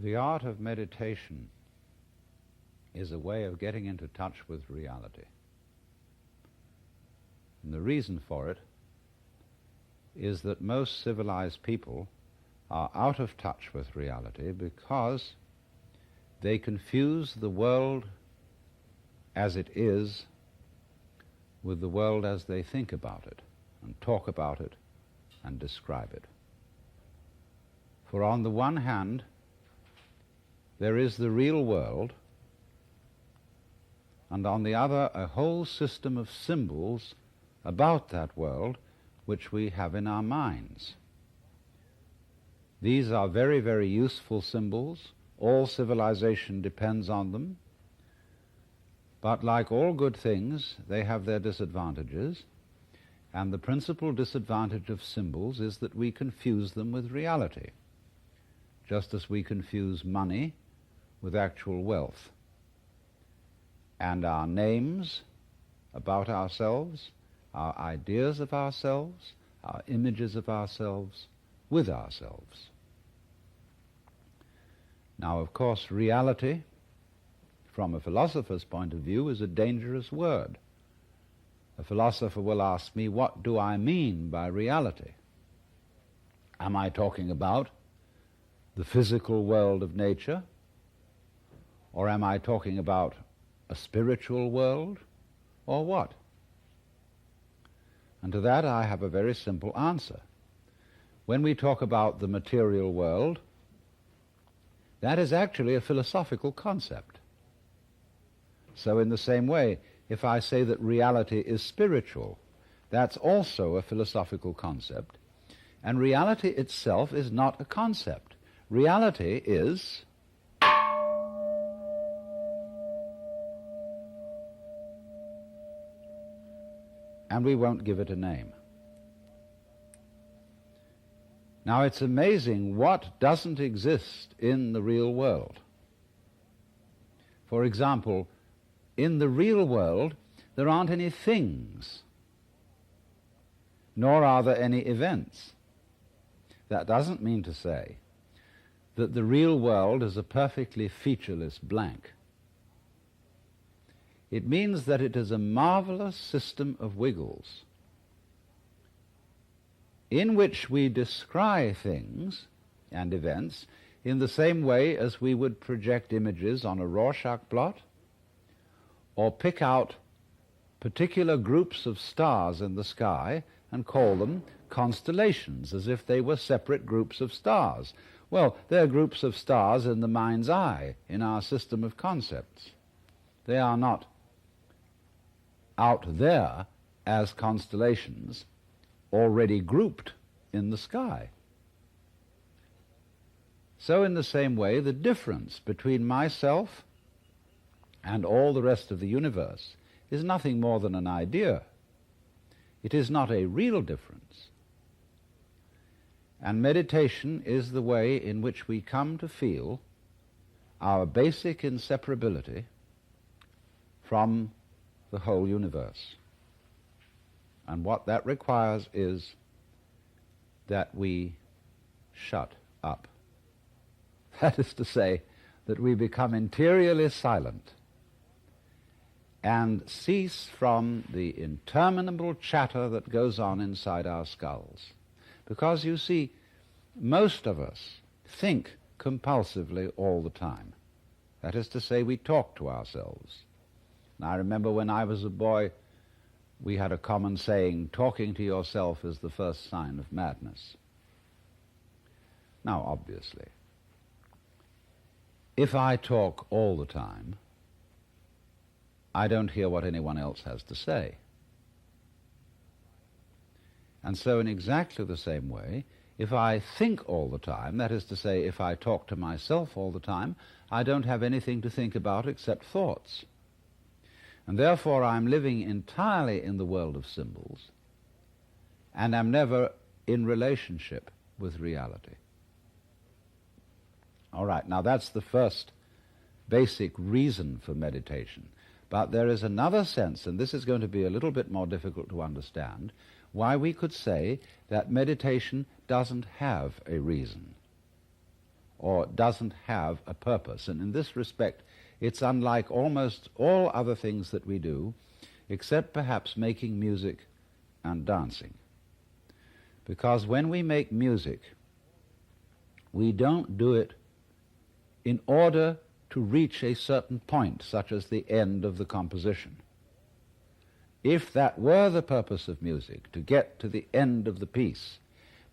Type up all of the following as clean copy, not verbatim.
The art of meditation is a way of getting into touch with reality. And the reason for it is that most civilized people are out of touch with reality because they confuse the world as it is with the world as they think about it and talk about it and describe it. For on the one hand, there is the real world, and on the other, a whole system of symbols about that world which we have in our minds. These are very, very useful symbols. All civilization depends on them. But like all good things, they have their disadvantages, and the principal disadvantage of symbols is that we confuse them with reality, just as we confuse money with actual wealth, and our names about ourselves, our ideas of ourselves, our images of ourselves with ourselves. Now, of course, reality, from a philosopher's point of view, is a dangerous word. A philosopher will ask me, what do I mean by reality? Am I talking about the physical world of nature? Or am I talking about a spiritual world? Or what? And to that I have a very simple answer. When we talk about the material world, that is actually a philosophical concept. So in the same way, if I say that reality is spiritual, that's also a philosophical concept. And reality itself is not a concept. Reality is and we won't give it a name. Now, it's amazing what doesn't exist in the real world. For example, in the real world, there aren't any things, nor are there any events. That doesn't mean to say that the real world is a perfectly featureless blank. It means that it is a marvelous system of wiggles in which we descry things and events in the same way as we would project images on a Rorschach blot or pick out particular groups of stars in the sky and call them constellations, as if they were separate groups of stars. Well, they're groups of stars in the mind's eye, in our system of concepts. They are not out there as constellations already grouped in the sky. So in the same way, the difference between myself and all the rest of the universe is nothing more than an idea. It is not a real difference. And meditation is the way in which we come to feel our basic inseparability from the whole universe. And what that requires is that we shut up. That is to say, that we become interiorly silent and cease from the interminable chatter that goes on inside our skulls. Because, you see, most of us think compulsively all the time. That is to say, we talk to ourselves. And I remember when I was a boy, we had a common saying, talking to yourself is the first sign of madness. Now, obviously, if I talk all the time, I don't hear what anyone else has to say. And so in exactly the same way, if I think all the time, that is to say, if I talk to myself all the time, I don't have anything to think about except thoughts. And therefore I'm living entirely in the world of symbols, and I'm never in relationship with reality. All right, now that's the first basic reason for meditation. But there is another sense, and this is going to be a little bit more difficult to understand, why we could say that meditation doesn't have a reason. or doesn't have a purpose. And in this respect, it's unlike almost all other things that we do, except perhaps making music and dancing. Because when we make music, we don't do it in order to reach a certain point, such as the end of the composition. If that were the purpose of music, to get to the end of the piece,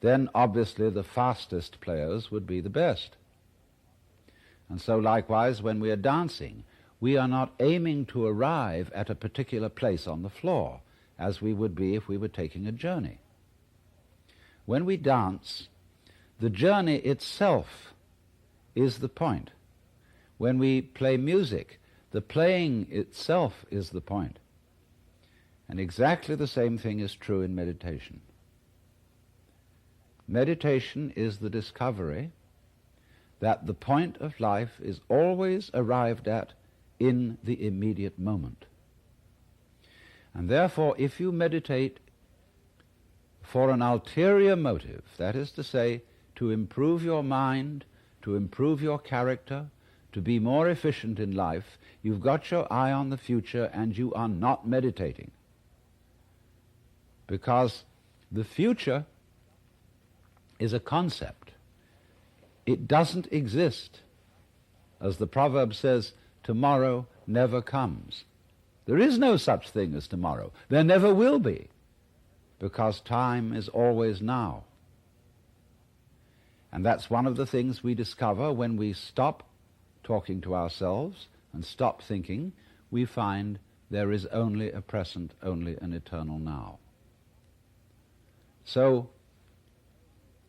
then obviously the fastest players would be the best. And so likewise, when we are dancing, we are not aiming to arrive at a particular place on the floor, as we would be if we were taking a journey. When we dance, the journey itself is the point. When we play music, the playing itself is the point. And exactly the same thing is true in meditation. Meditation is the discovery that the point of life is always arrived at in the immediate moment. And therefore, if you meditate for an ulterior motive, that is to say, to improve your mind, to improve your character, to be more efficient in life, you've got your eye on the future and you are not meditating. Because the future is a concept. It doesn't exist. As the proverb says, tomorrow never comes. There is no such thing as tomorrow. There never will be, because time is always now. And that's one of the things we discover when we stop talking to ourselves and stop thinking. We find there is only a present, only an eternal now. So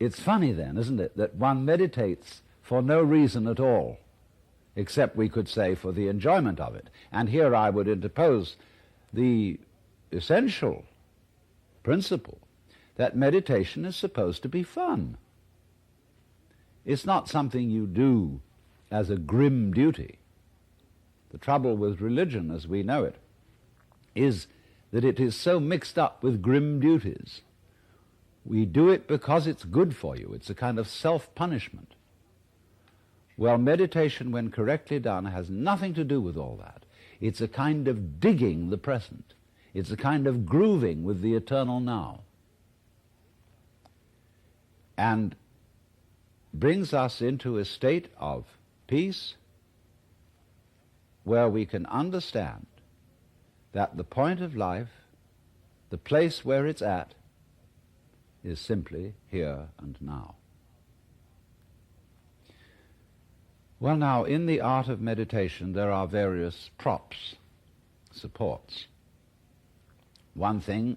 it's funny then, isn't it, that one meditates for no reason at all, except we could say for the enjoyment of it. And here I would interpose the essential principle that meditation is supposed to be fun. It's not something you do as a grim duty. The trouble with religion, as we know it, is that it is so mixed up with grim duties. We do it because it's good for you. It's a kind of self-punishment. Well, meditation, when correctly done, has nothing to do with all that. It's a kind of digging the present. It's a kind of grooving with the eternal now. And brings us into a state of peace where we can understand that the point of life, the place where it's at, is simply here and now. Well, now, in the art of meditation, there are various props, supports. One thing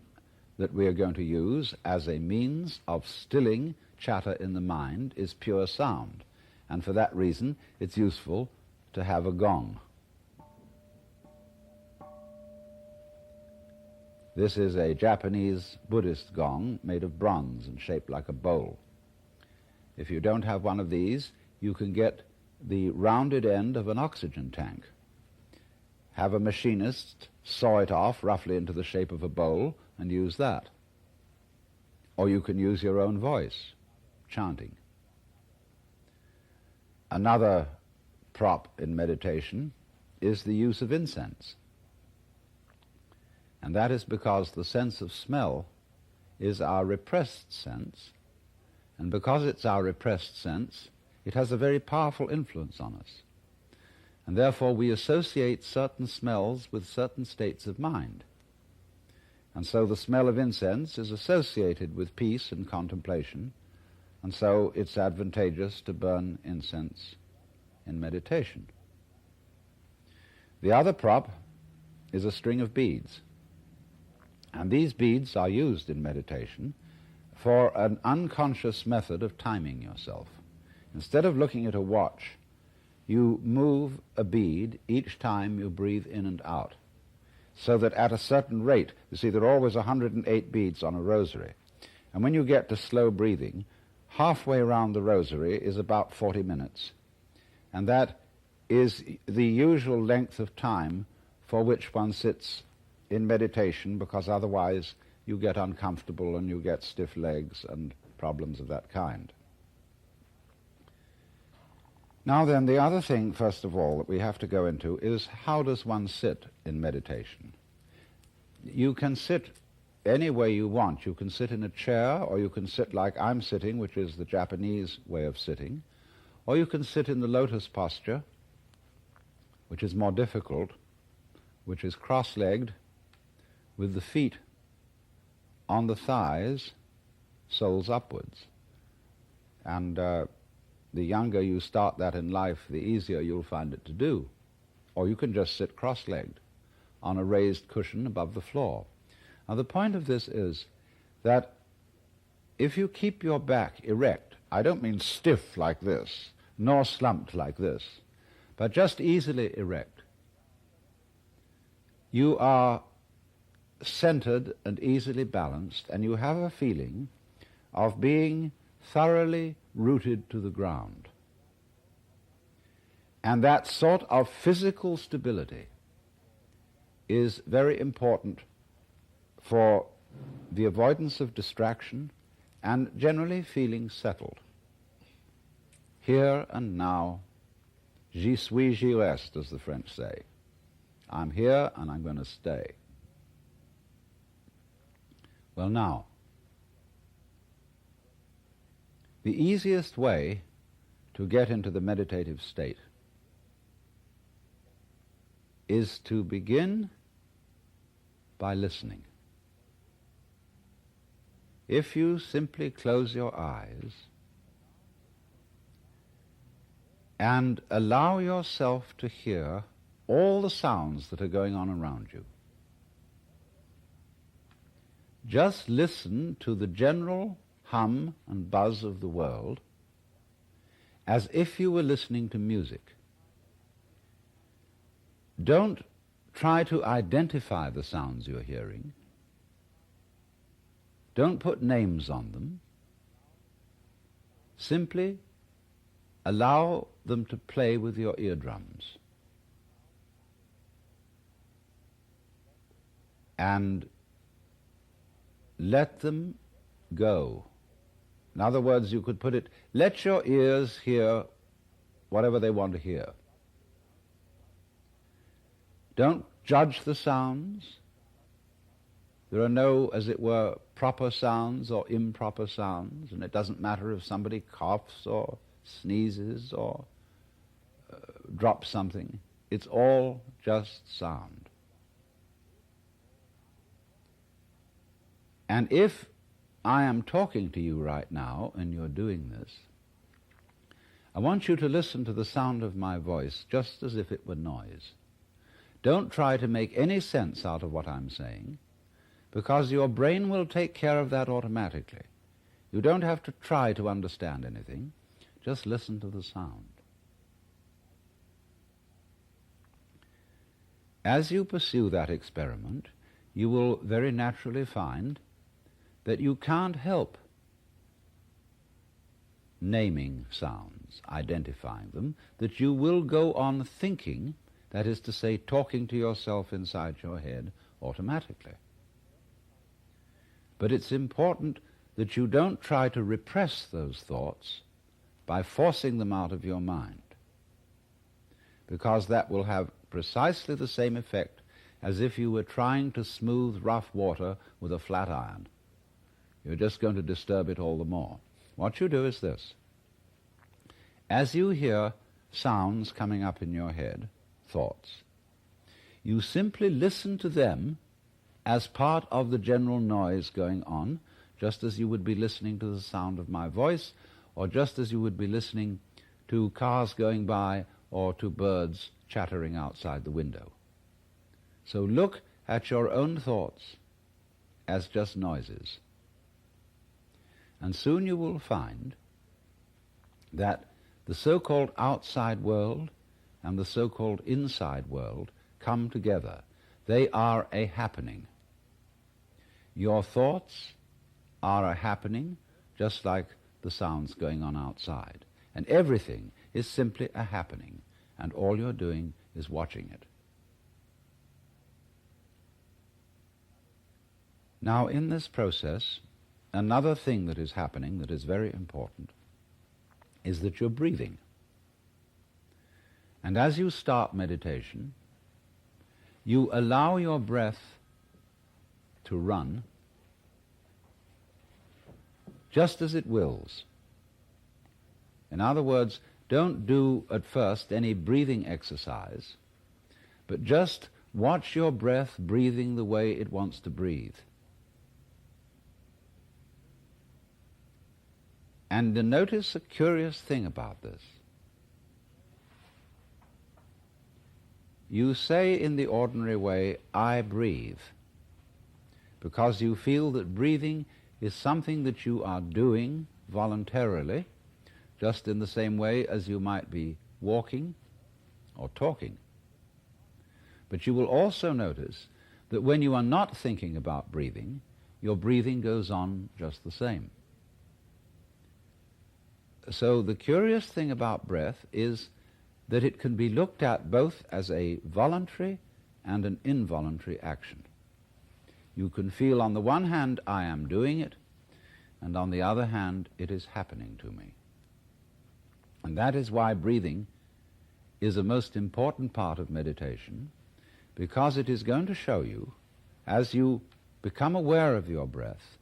that we are going to use as a means of stilling chatter in the mind is pure sound. And for that reason, it's useful to have a gong. This is a Japanese Buddhist gong made of bronze and shaped like a bowl. If you don't have one of these, you can get the rounded end of an oxygen tank. Have a machinist saw it off roughly into the shape of a bowl and use that. Or you can use your own voice, chanting. Another prop in meditation is the use of incense. And that is because the sense of smell is our repressed sense, and because it's our repressed sense, it has a very powerful influence on us. And therefore we associate certain smells with certain states of mind. And so the smell of incense is associated with peace and contemplation, and so it's advantageous to burn incense in meditation. The other prop is a string of beads. And these beads are used in meditation for an unconscious method of timing yourself. Instead of looking at a watch, you move a bead each time you breathe in and out, so that at a certain rate, you see there are always 108 beads on a rosary, and when you get to slow breathing, halfway around the rosary is about 40 minutes, and that is the usual length of time for which one sits in meditation, because otherwise you get uncomfortable and you get stiff legs and problems of that kind. Now then, the other thing, first of all, that we have to go into is how does one sit in meditation? You can sit any way you want. You can sit in a chair, or you can sit like I'm sitting, which is the Japanese way of sitting, or you can sit in the lotus posture, which is more difficult, which is cross-legged, with the feet on the thighs, soles upwards. And the younger you start that in life, the easier you'll find it to do. Or you can just sit cross-legged on a raised cushion above the floor. Now the point of this is that if you keep your back erect, I don't mean stiff like this, nor slumped like this, but just easily erect, you are centered and easily balanced, and you have a feeling of being thoroughly rooted to the ground. And that sort of physical stability is very important for the avoidance of distraction and generally feeling settled. Here and now, j'y suis, j'y reste, as the French say. I'm here and I'm going to stay. Well, now, the easiest way to get into the meditative state is to begin by listening. If you simply close your eyes and allow yourself to hear all the sounds that are going on around you, just listen to the general hum and buzz of the world as if you were listening to music. Don't try to identify the sounds you're hearing. Don't put names on them. Simply allow them to play with your eardrums. And let them go. In other words, you could put it, let your ears hear whatever they want to hear. Don't judge the sounds. There are no, as it were, proper sounds or improper sounds, and it doesn't matter if somebody coughs or sneezes or drops something. It's all just sound. And if I am talking to you right now and you're doing this, I want you to listen to the sound of my voice just as if it were noise. Don't try to make any sense out of what I'm saying, because your brain will take care of that automatically. You don't have to try to understand anything. Just listen to the sound. As you pursue that experiment, you will very naturally find that you can't help naming sounds, identifying them, that you will go on thinking, that is to say, talking to yourself inside your head automatically. But it's important that you don't try to repress those thoughts by forcing them out of your mind, because that will have precisely the same effect as if you were trying to smooth rough water with a flat iron. You're just going to disturb it all the more. What you do is this. As you hear sounds coming up in your head, thoughts, you simply listen to them as part of the general noise going on, just as you would be listening to the sound of my voice, or just as you would be listening to cars going by or to birds chattering outside the window. So look at your own thoughts as just noises. And soon you will find that the so-called outside world and the so-called inside world come together. They are a happening. Your thoughts are a happening, just like the sounds going on outside. And everything is simply a happening, and all you're doing is watching it. Now, in this process, another thing that is happening that is very important is that you're breathing. And as you start meditation, you allow your breath to run just as it wills. In other words, don't do at first any breathing exercise, but just watch your breath breathing the way it wants to breathe. And notice a curious thing about this. You say in the ordinary way, I breathe, because you feel that breathing is something that you are doing voluntarily, just in the same way as you might be walking or talking. But you will also notice that when you are not thinking about breathing, your breathing goes on just the same. So the curious thing about breath is that it can be looked at both as a voluntary and an involuntary action. You can feel on the one hand, I am doing it, and on the other hand, it is happening to me. And that is why breathing is a most important part of meditation, because it is going to show you, as you become aware of your breath,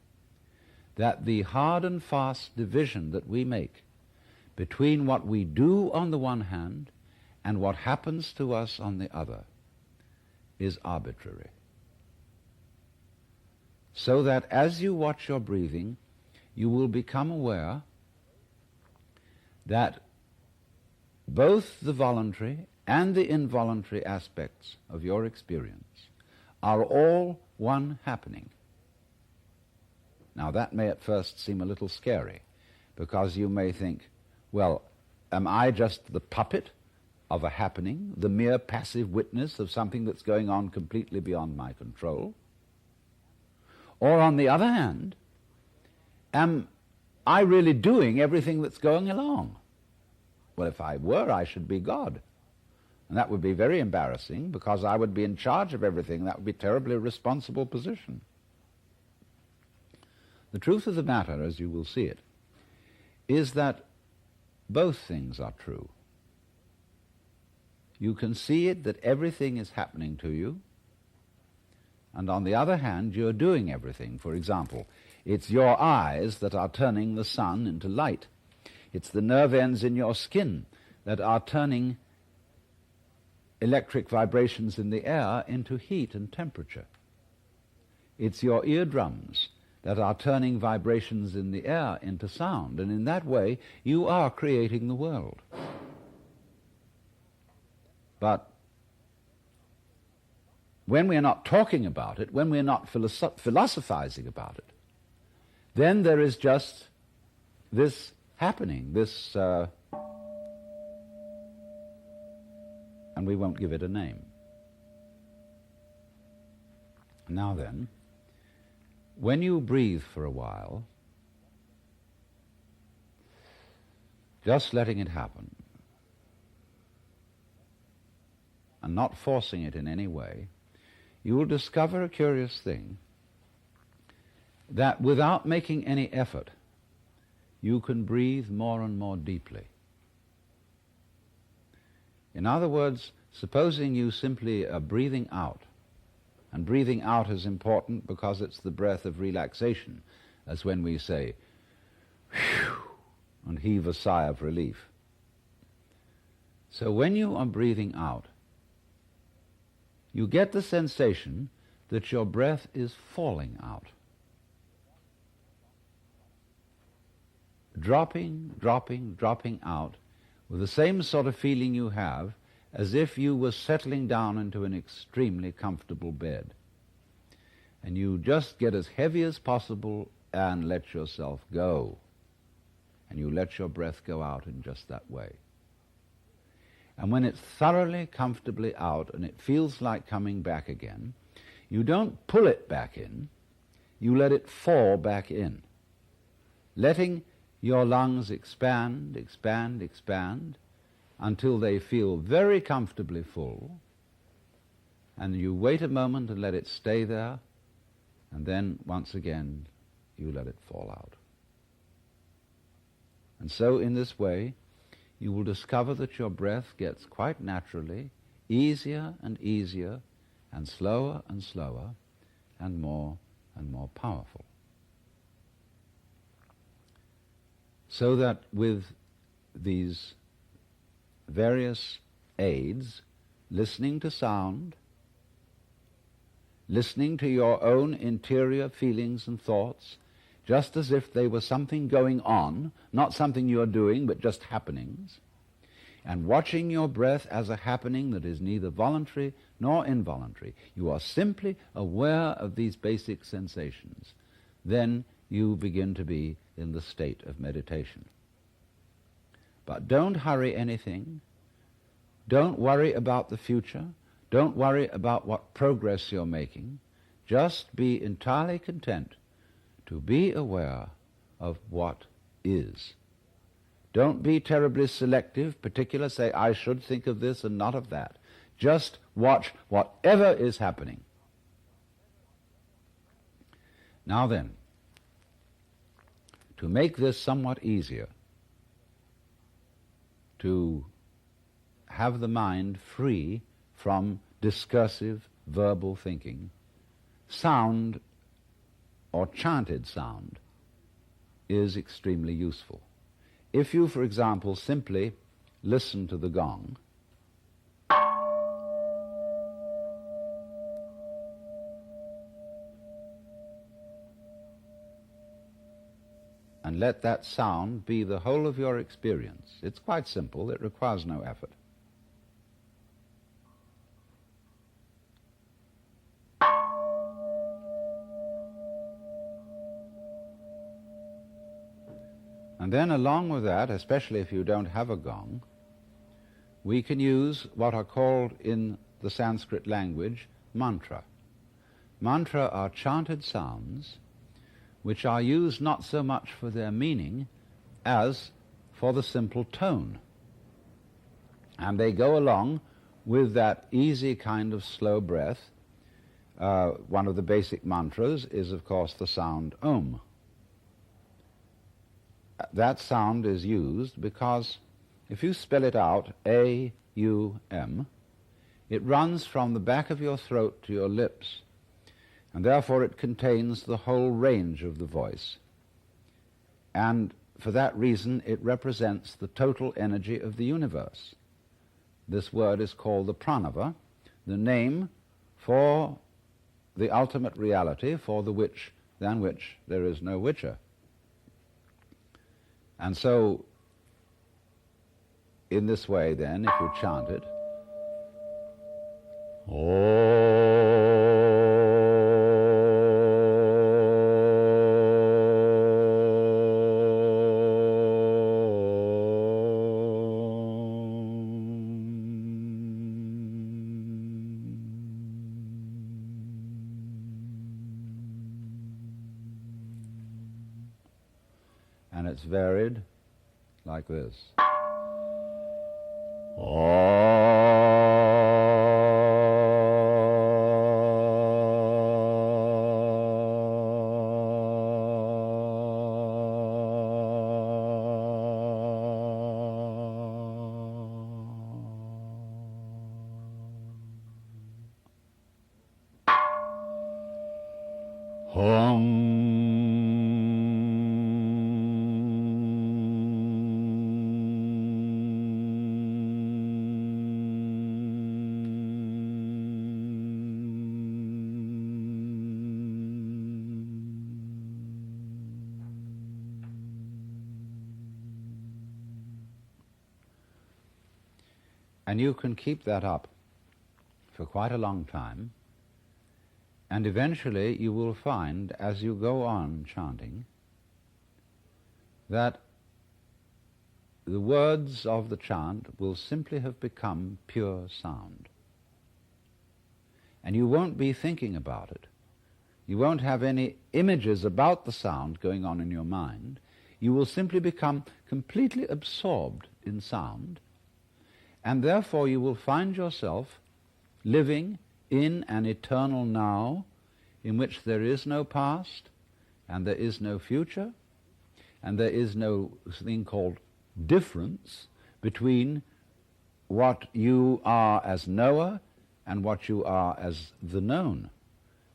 that the hard and fast division that we make between what we do on the one hand and what happens to us on the other is arbitrary. So that as you watch your breathing, you will become aware that both the voluntary and the involuntary aspects of your experience are all one happening. Now that may at first seem a little scary, because you may think, well, am I just the puppet of a happening, the mere passive witness of something that's going on completely beyond my control? Or on the other hand, am I really doing everything that's going along? Well, if I were, I should be God. And that would be very embarrassing, because I would be in charge of everything. That would be a terribly responsible position. The truth of the matter, as you will see it, is that both things are true. You can see it that everything is happening to you, and on the other hand, you're doing everything. For example, it's your eyes that are turning the sun into light. It's the nerve ends in your skin that are turning electric vibrations in the air into heat and temperature. It's your eardrums that are turning vibrations in the air into sound, and in that way you are creating the world. But when we are not talking about it, when we are not philosophizing about it, then there is just this happening, this, and we won't give it a name. Now then, when you breathe for a while, just letting it happen, and not forcing it in any way, you will discover a curious thing, that without making any effort, you can breathe more and more deeply. In other words, supposing you simply are breathing out, and breathing out is important because it's the breath of relaxation, as when we say, whew, and heave a sigh of relief. So when you are breathing out, you get the sensation that your breath is falling out. Dropping, dropping, dropping out, with the same sort of feeling you have as if you were settling down into an extremely comfortable bed. And you just get as heavy as possible and let yourself go. And you let your breath go out in just that way. And when it's thoroughly, comfortably out and it feels like coming back again, you don't pull it back in, you let it fall back in, letting your lungs expand, expand, expand, until they feel very comfortably full, and you wait a moment and let it stay there, and then once again you let it fall out. And so in this way you will discover that your breath gets quite naturally easier and easier and slower and more powerful. So that with these various aids, listening to sound, listening to your own interior feelings and thoughts, just as if they were something going on, not something you're doing, but just happenings, and watching your breath as a happening that is neither voluntary nor involuntary. You are simply aware of these basic sensations. Then you begin to be in the state of meditation. But don't hurry anything. Don't worry about the future. Don't worry about what progress you're making. Just be entirely content to be aware of what is. Don't be terribly selective, particular, say, I should think of this and not of that. Just watch whatever is happening. Now then, to make this somewhat easier, to have the mind free from discursive verbal thinking, sound or chanted sound is extremely useful. If you, for example, simply listen to the gong, and let that sound be the whole of your experience. It's quite simple. It requires no effort. And then along with that, especially if you don't have a gong, we can use what are called in the Sanskrit language mantra. Mantra are chanted sounds which are used not so much for their meaning as for the simple tone. And they go along with that easy kind of slow breath. One of the basic mantras is, of course, the sound Om. That sound is used because if you spell it out, A-U-M, it runs from the back of your throat to your lips, and therefore it contains the whole range of the voice. And for that reason, it represents the total energy of the universe. This word is called the pranava, the name for the ultimate reality, for the which, than which there is no whicher. And so, in this way then, if you chant it, and it's varied like this. And you can keep that up for quite a long time, and eventually you will find, as you go on chanting, that the words of the chant will simply have become pure sound. And you won't be thinking about it. You won't have any images about the sound going on in your mind. You will simply become completely absorbed in sound, and therefore you will find yourself living in an eternal now in which there is no past and there is no future and there is no thing called difference between what you are as knower and what you are as the known,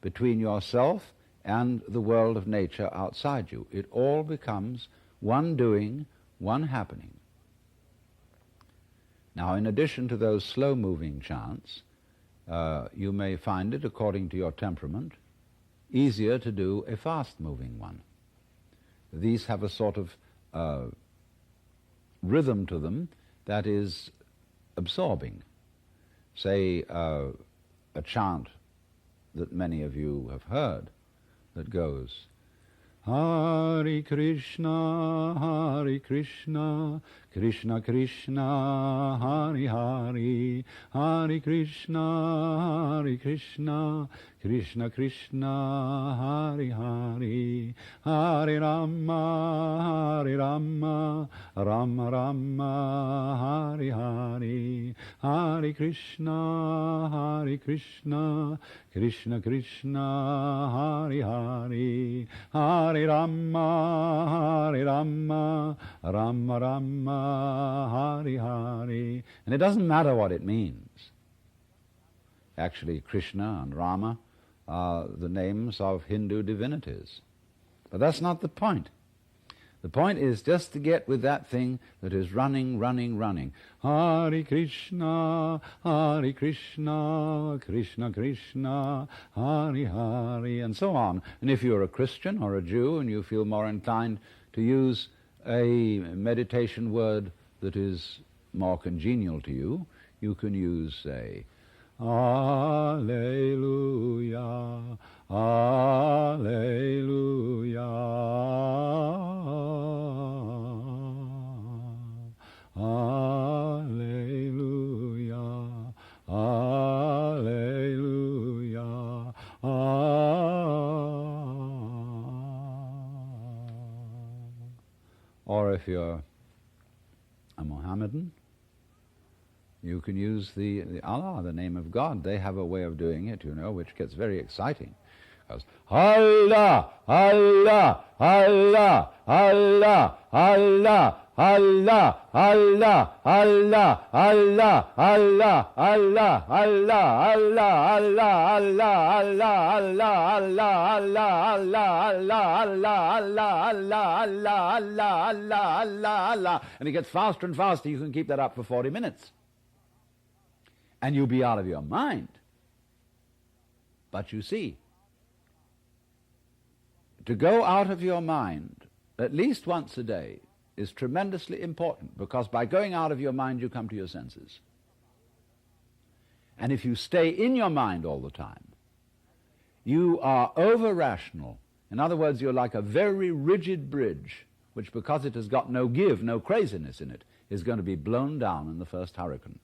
between yourself and the world of nature outside you. It all becomes one doing, one happening. Now, in addition to those slow-moving chants, you may find it, according to your temperament, easier to do a fast-moving one. These have a sort of rhythm to them that is absorbing. Say a chant that many of you have heard that goes, Hare Krishna, Hare Krishna, Krishna Krishna, Hare Hare, Hare Krishna, Hare Krishna, Krishna Krishna, Hare Hare, Hare Rama, Hare Rama, Rama Rama, Hare Hare, Hare Krishna, Hare Krishna, Krishna Krishna, Hare Hare, Hare Rama, Hare Rama, Rama Rama, Hare Hare. And it doesn't matter what it means. Actually, Krishna and Rama are the names of Hindu divinities. But that's not the point. The point is just to get with that thing that is running, running, running. Hare Krishna, Hare Krishna, Krishna Krishna, Hare Hare, and so on. And if you're a Christian or a Jew and you feel more inclined to use a meditation word that is more congenial to you, you can use, say, Alleluia, Alleluia, Alleluia, Alleluia, Or if you're a Mohammedan, you can use the Allah, the name of God. They have a way of doing it, you know, which gets very exciting. It goes, Allah, Allah, Allah, Allah, Allah, Allah, Allah, Allah, Allah, Allah, Allah, Allah, Allah, Allah, Allah, and it gets faster and faster. You can keep that up for 40 minutes. And you'll be out of your mind. But you see, to go out of your mind at least once a day is tremendously important, because by going out of your mind you come to your senses. And if you stay in your mind all the time, you are over-rational. In other words, you're like a very rigid bridge, which, because it has got no give, no craziness in it, is going to be blown down in the first hurricane.